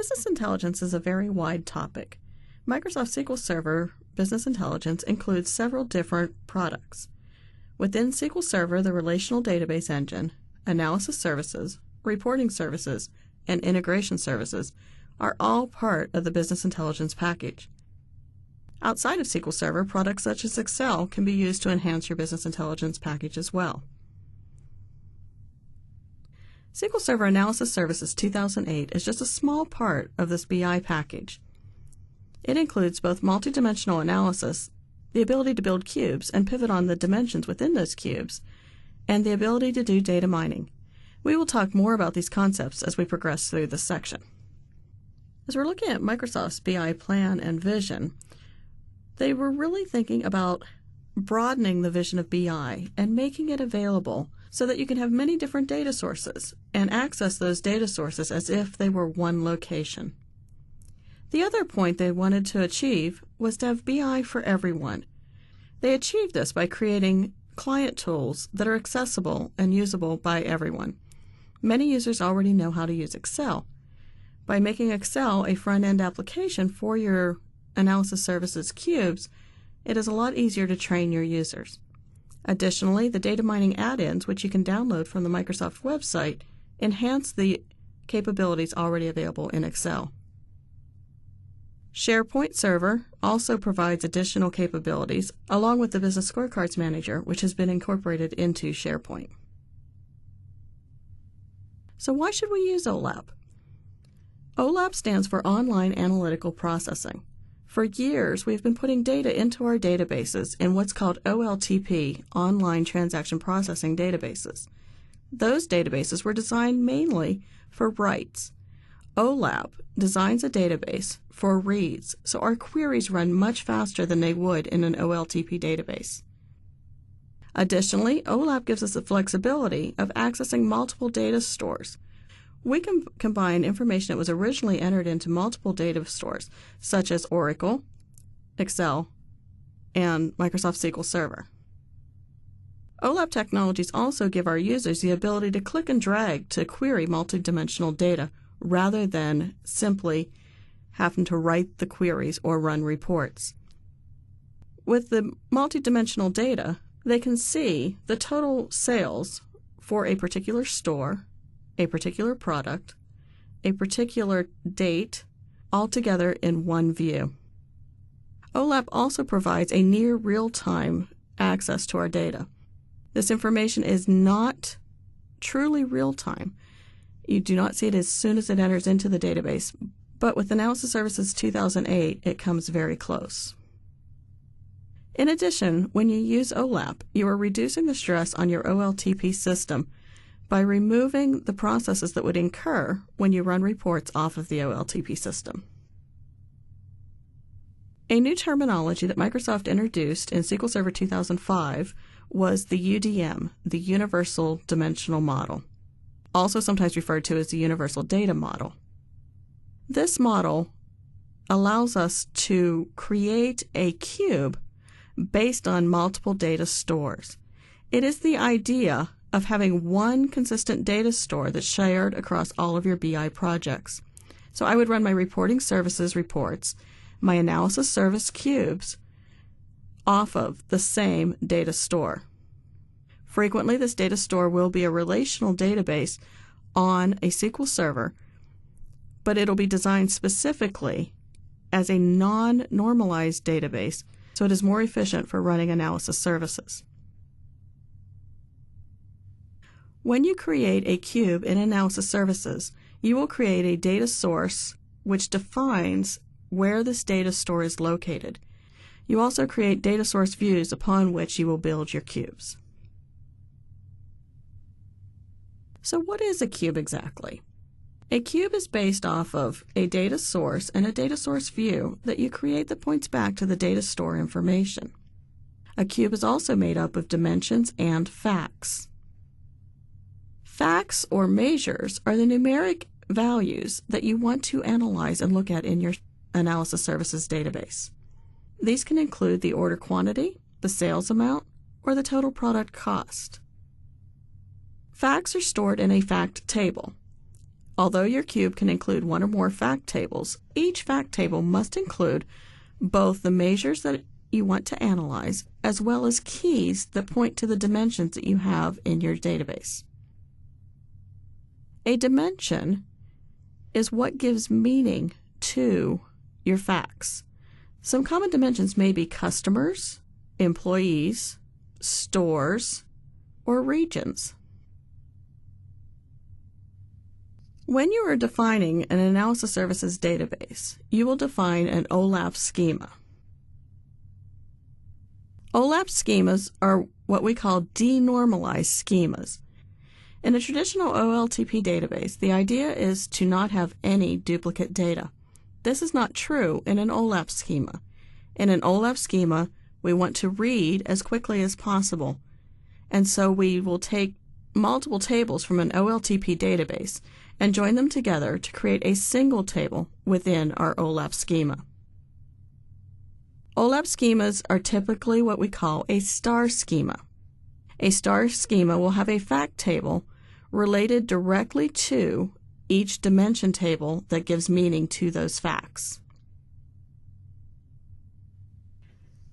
Business intelligence is a very wide topic. Microsoft SQL Server Business Intelligence includes several different products. Within SQL Server, the relational database engine, analysis services, reporting services, and integration services are all part of the business intelligence package. Outside of SQL Server, products such as Excel can be used to enhance your business intelligence package as well. SQL Server Analysis Services 2008 is just a small part of this BI package. It includes both multidimensional analysis, the ability to build cubes and pivot on the dimensions within those cubes, and the ability to do data mining. We will talk more about these concepts as we progress through this section. As we're looking at Microsoft's BI plan and vision, they were really thinking about broadening the vision of BI and making it available so that you can have many different data sources and access those data sources as if they were one location. The other point they wanted to achieve was to have BI for everyone. They achieved this by creating client tools that are accessible and usable by everyone. Many users already know how to use Excel. By making Excel a front-end application for your analysis services cubes, it is a lot easier to train your users. Additionally, the data mining add-ins, which you can download from the Microsoft website, enhance the capabilities already available in Excel. SharePoint Server also provides additional capabilities, along with the Business Scorecards Manager, which has been incorporated into SharePoint. So why should we use OLAP? OLAP stands for Online Analytical Processing. For years, we've been putting data into our databases in what's called OLTP, Online Transaction Processing Databases. Those databases were designed mainly for writes. OLAP designs a database for reads, so our queries run much faster than they would in an OLTP database. Additionally, OLAP gives us the flexibility of accessing multiple data stores. We can combine information that was originally entered into multiple data stores, such as Oracle, Excel, and Microsoft SQL Server. OLAP technologies also give our users the ability to click and drag to query multidimensional data, rather than simply having to write the queries or run reports. With the multidimensional data, they can see the total sales for a particular store, a particular product, a particular date, all together in one view. OLAP also provides a near real-time access to our data. This information is not truly real-time. You do not see it as soon as it enters into the database, but with Analysis Services 2008, it comes very close. In addition, when you use OLAP, you are reducing the stress on your OLTP system by removing the processes that would incur when you run reports off of the OLTP system. A new terminology that Microsoft introduced in SQL Server 2005 was the UDM, the Universal Dimensional Model, also sometimes referred to as the Universal Data Model. This model allows us to create a cube based on multiple data stores. It is the idea of having one consistent data store that's shared across all of your BI projects. So I would run my reporting services reports, my analysis service cubes, off of the same data store. Frequently, this data store will be a relational database on a SQL server, but it'll be designed specifically as a non-normalized database, so it is more efficient for running analysis services. When you create a cube in Analysis Services, you will create a data source which defines where this data store is located. You also create data source views upon which you will build your cubes. So what is a cube exactly? A cube is based off of a data source and a data source view that you create that points back to the data store information. A cube is also made up of dimensions and facts. Facts or measures are the numeric values that you want to analyze and look at in your Analysis Services database. These can include the order quantity, the sales amount, or the total product cost. Facts are stored in a fact table. Although your cube can include one or more fact tables, each fact table must include both the measures that you want to analyze as well as keys that point to the dimensions that you have in your database. A dimension is what gives meaning to your facts. Some common dimensions may be customers, employees, stores, or regions. When you are defining an analysis services database, you will define an OLAP schema. OLAP schemas are what we call denormalized schemas. In a traditional OLTP database, the idea is to not have any duplicate data. This is not true in an OLAP schema. In an OLAP schema, we want to read as quickly as possible, and so we will take multiple tables from an OLTP database and join them together to create a single table within our OLAP schema. OLAP schemas are typically what we call a star schema. A star schema will have a fact table related directly to each dimension table that gives meaning to those facts.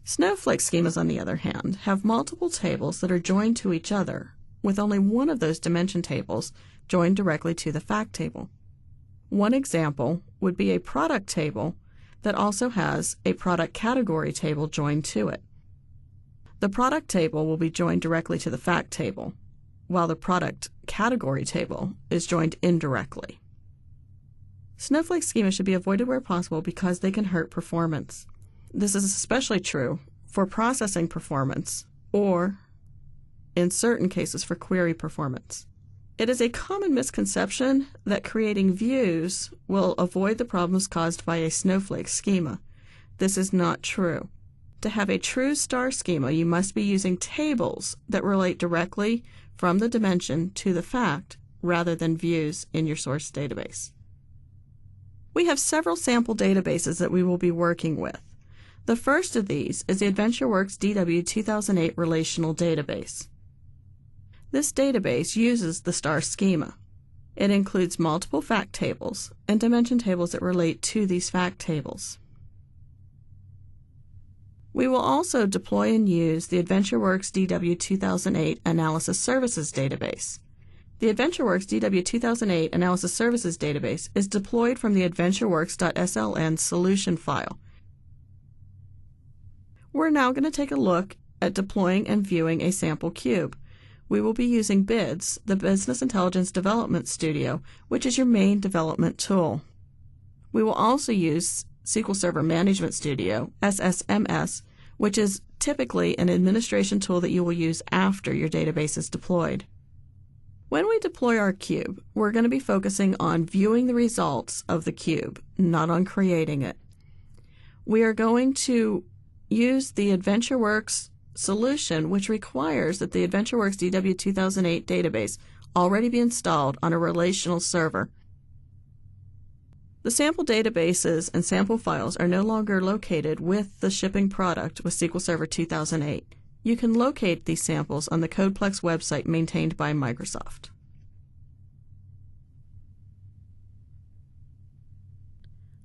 Snowflake schemas, on the other hand, have multiple tables that are joined to each other, with only one of those dimension tables joined directly to the fact table. One example would be a product table that also has a product category table joined to it. The product table will be joined directly to the fact table, while the product category table is joined indirectly. Snowflake schemas should be avoided where possible because they can hurt performance. This is especially true for processing performance or, in certain cases, for query performance. It is a common misconception that creating views will avoid the problems caused by a Snowflake schema. This is not true. To have a true star schema, you must be using tables that relate directly from the dimension to the fact rather than views in your source database. We have several sample databases that we will be working with. The first of these is the AdventureWorks DW 2008 Relational Database. This database uses the star schema. It includes multiple fact tables and dimension tables that relate to these fact tables. We will also deploy and use the AdventureWorks DW 2008 Analysis Services Database. The AdventureWorks DW 2008 Analysis Services Database is deployed from the AdventureWorks.sln solution file. We're now going to take a look at deploying and viewing a sample cube. We will be using BIDS, the Business Intelligence Development Studio, which is your main development tool. We will also use SQL Server Management Studio, SSMS, which is typically an administration tool that you will use after your database is deployed. When we deploy our cube, we're going to be focusing on viewing the results of the cube, not on creating it. We are going to use the AdventureWorks solution, which requires that the AdventureWorks DW 2008 database already be installed on a relational server. The sample databases and sample files are no longer located with the shipping product with SQL Server 2008. You can locate these samples on the CodePlex website maintained by Microsoft.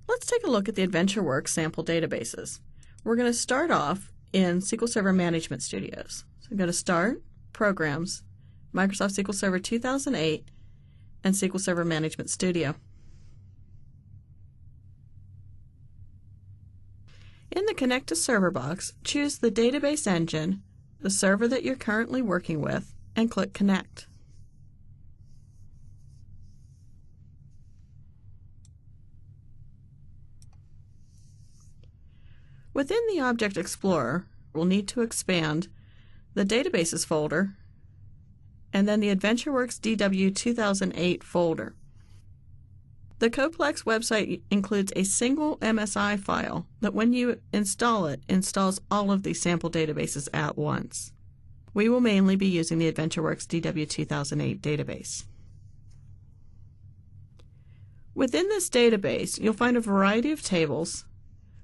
Let's take a look at the AdventureWorks sample databases. We're going to start off in SQL Server Management Studios. So go to Start, Programs, Microsoft SQL Server 2008, and SQL Server Management Studio. In the Connect to Server box, choose the database engine, the server that you're currently working with, and click Connect. Within the Object Explorer, we'll need to expand the Databases folder and then the AdventureWorks DW 2008 folder. The CodePlex website includes a single MSI file that when you install it, installs all of these sample databases at once. We will mainly be using the AdventureWorks DW 2008 database. Within this database, you'll find a variety of tables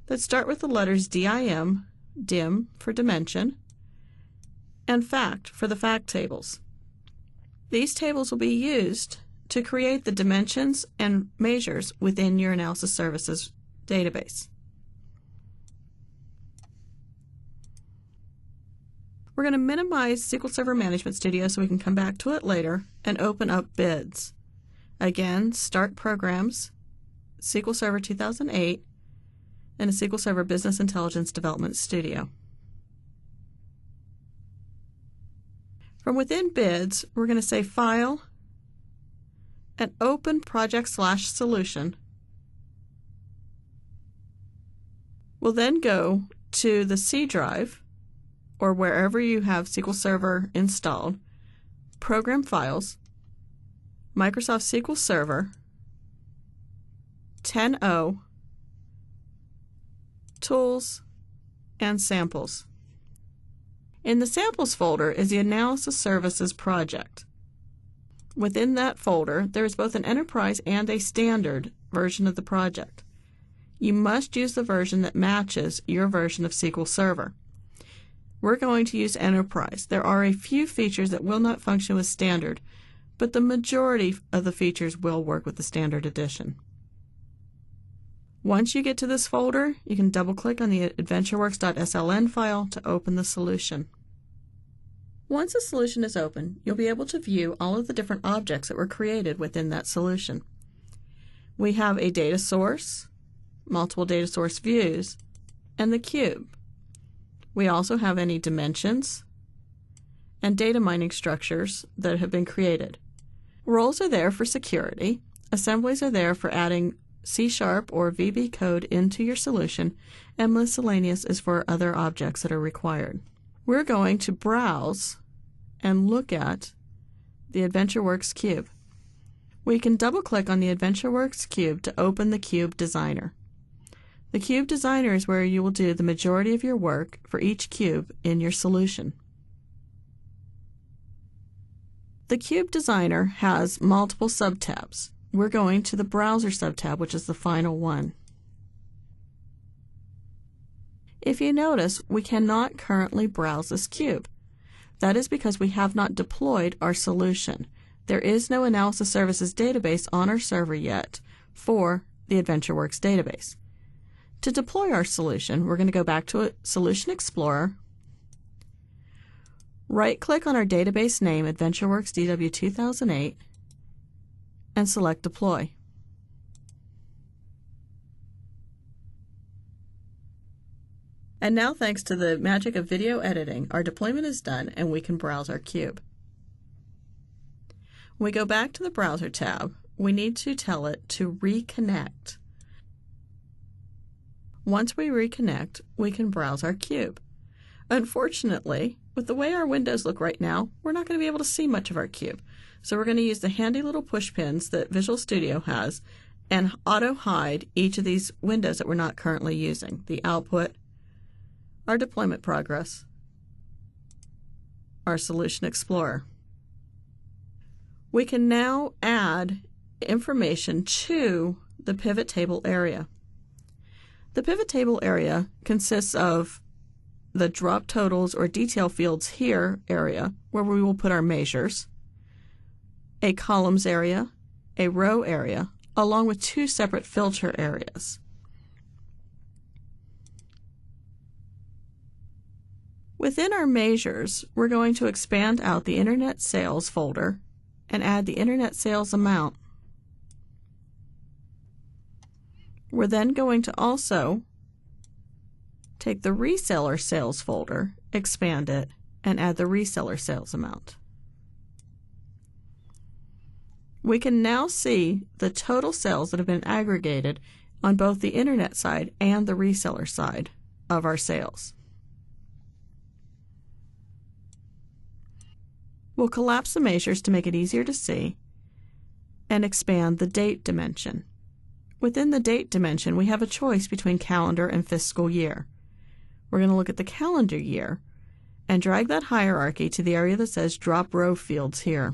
that start with the letters DIM, DIM for dimension, and FACT for the fact tables. These tables will be used to create the dimensions and measures within your analysis services database. We're going to minimize SQL Server Management Studio so we can come back to it later and open up bids. Again, Start Programs, SQL Server 2008, and a SQL Server Business Intelligence Development Studio. From within bids, we're going to say File and Open Project/Solution. We'll then go to the C drive, or wherever you have SQL Server installed, Program Files, Microsoft SQL Server, 10.0, Tools, and Samples. In the Samples folder is the Analysis Services project. Within that folder, there is both an enterprise and a standard version of the project. You must use the version that matches your version of SQL Server. We're going to use Enterprise. There are a few features that will not function with Standard, but the majority of the features will work with the Standard Edition. Once you get to this folder, you can double-click on the AdventureWorks.sln file to open the solution. Once the solution is open, you'll be able to view all of the different objects that were created within that solution. We have a data source, multiple data source views, and the cube. We also have any dimensions and data mining structures that have been created. Roles are there for security. Assemblies are there for adding C# or VB code into your solution, and miscellaneous is for other objects that are required. We're going to browse and look at the AdventureWorks cube. We can double-click on the AdventureWorks cube to open the Cube Designer. The Cube Designer is where you will do the majority of your work for each cube in your solution. The Cube Designer has multiple subtabs. We're going to the Browser subtab, which is the final one. If you notice, we cannot currently browse this cube. That is because we have not deployed our solution. There is no Analysis Services database on our server yet for the AdventureWorks database. To deploy our solution, we're going to go back to Solution Explorer, right-click on our database name, AdventureWorks DW 2008, and select Deploy. And now, thanks to the magic of video editing, our deployment is done and we can browse our cube. When we go back to the Browser tab, we need to tell it to reconnect. Once we reconnect, we can browse our cube. Unfortunately, with the way our windows look right now, we're not going to be able to see much of our cube. So we're going to use the handy little push pins that Visual Studio has and auto-hide each of these windows that we're not currently using. The output, our deployment progress, our Solution Explorer. We can now add information to the pivot table area. The pivot table area consists of the drop totals or detail fields here area, where we will put our measures, a columns area, a row area, along with two separate filter areas. Within our measures, we're going to expand out the Internet Sales folder and add the Internet Sales amount. We're then going to also take the Reseller Sales folder, expand it, and add the Reseller Sales amount. We can now see the total sales that have been aggregated on both the Internet side and the reseller side of our sales. We'll collapse the measures to make it easier to see and expand the date dimension. Within the date dimension, we have a choice between calendar and fiscal year. We're going to look at the calendar year and drag that hierarchy to the area that says Drop Row Fields here.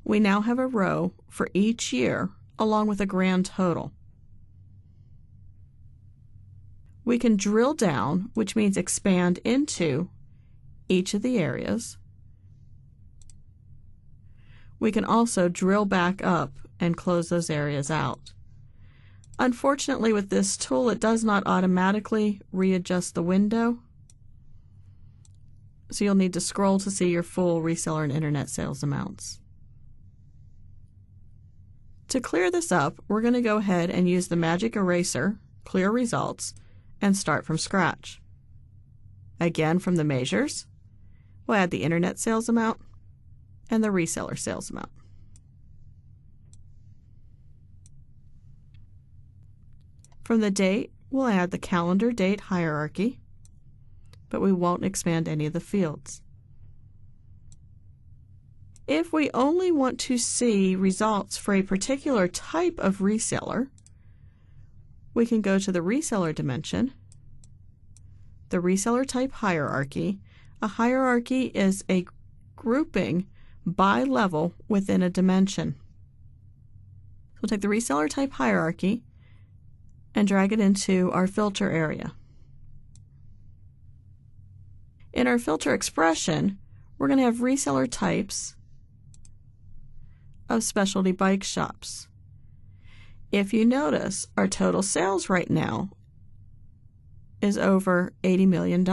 We now have a row for each year along with a grand total. We can drill down, which means expand into each of the areas. We can also drill back up and close those areas out. Unfortunately, with this tool, it does not automatically readjust the window, so you'll need to scroll to see your full reseller and internet sales amounts. To clear this up, we're going to go ahead and use the magic eraser, clear results, and start from scratch. Again, from the measures, we'll add the internet sales amount and the reseller sales amount. From the date, we'll add the calendar date hierarchy, but we won't expand any of the fields. If we only want to see results for a particular type of reseller, we can go to the reseller dimension, the reseller type hierarchy. A hierarchy is a grouping by level within a dimension. We'll take the reseller type hierarchy and drag it into our filter area. In our filter expression, we're going to have reseller types of specialty bike shops. If you notice, our total sales right now is over $80 million.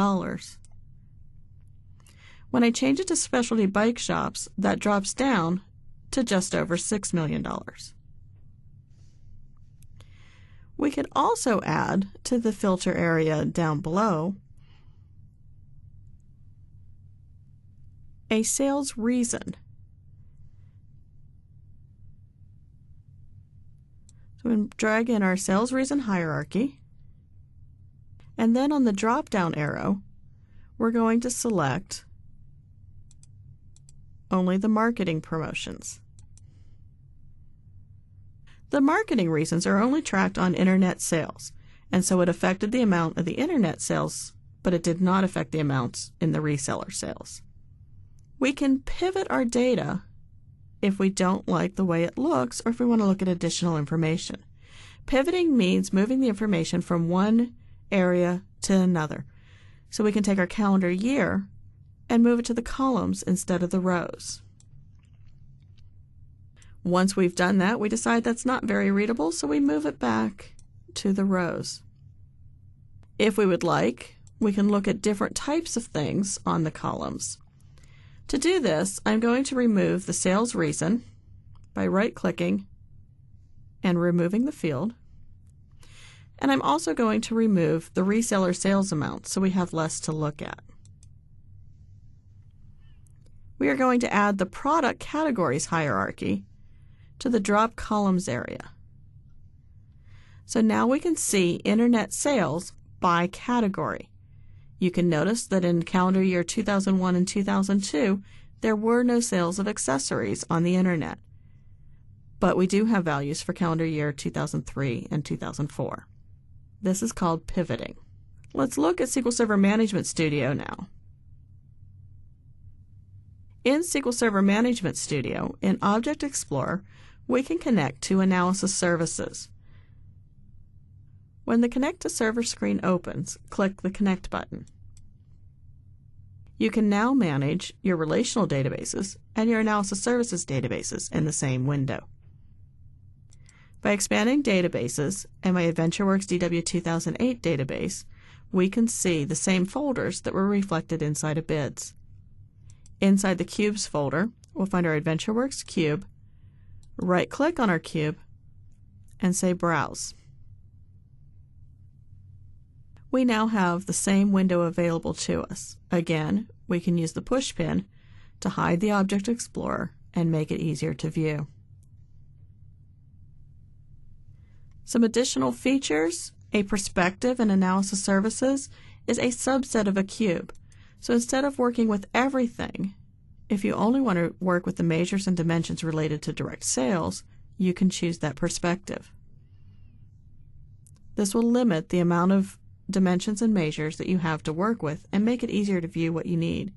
When I change it to specialty bike shops, that drops down to just over $6 million. We could also add to the filter area down below a sales reason. So we drag in our sales reason hierarchy, and then on the drop-down arrow, we're going to select only the marketing promotions. The marketing reasons are only tracked on internet sales, and so it affected the amount of the internet sales, but it did not affect the amounts in the reseller sales. We can pivot our data if we don't like the way it looks or if we want to look at additional information. Pivoting means moving the information from one area to another. So we can take our calendar year and move it to the columns instead of the rows. Once we've done that, we decide that's not very readable, so we move it back to the rows. If we would like, we can look at different types of things on the columns. To do this, I'm going to remove the sales reason by right-clicking and removing the field. And I'm also going to remove the reseller sales amount so we have less to look at. We are going to add the product categories hierarchy to the drop columns area. So now we can see internet sales by category. You can notice that in calendar year 2001 and 2002, there were no sales of accessories on the internet. But we do have values for calendar year 2003 and 2004. This is called pivoting. Let's look at SQL Server Management Studio now. In SQL Server Management Studio, in Object Explorer, we can connect to Analysis Services. When the Connect to Server screen opens, click the Connect button. You can now manage your relational databases and your Analysis Services databases in the same window. By expanding databases and my AdventureWorks DW2008 database, we can see the same folders that were reflected inside of bids. Inside the Cubes folder, we'll find our AdventureWorks cube, right-click on our cube, and say Browse. We now have the same window available to us. Again, we can use the push pin to hide the Object Explorer and make it easier to view. Some additional features: a perspective in Analysis Services is a subset of a cube. So instead of working with everything, if you only want to work with the measures and dimensions related to direct sales, you can choose that perspective. This will limit the amount of dimensions and measures that you have to work with and make it easier to view what you need.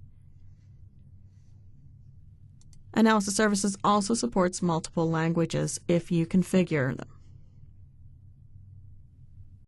Analysis Services also supports multiple languages if you configure them.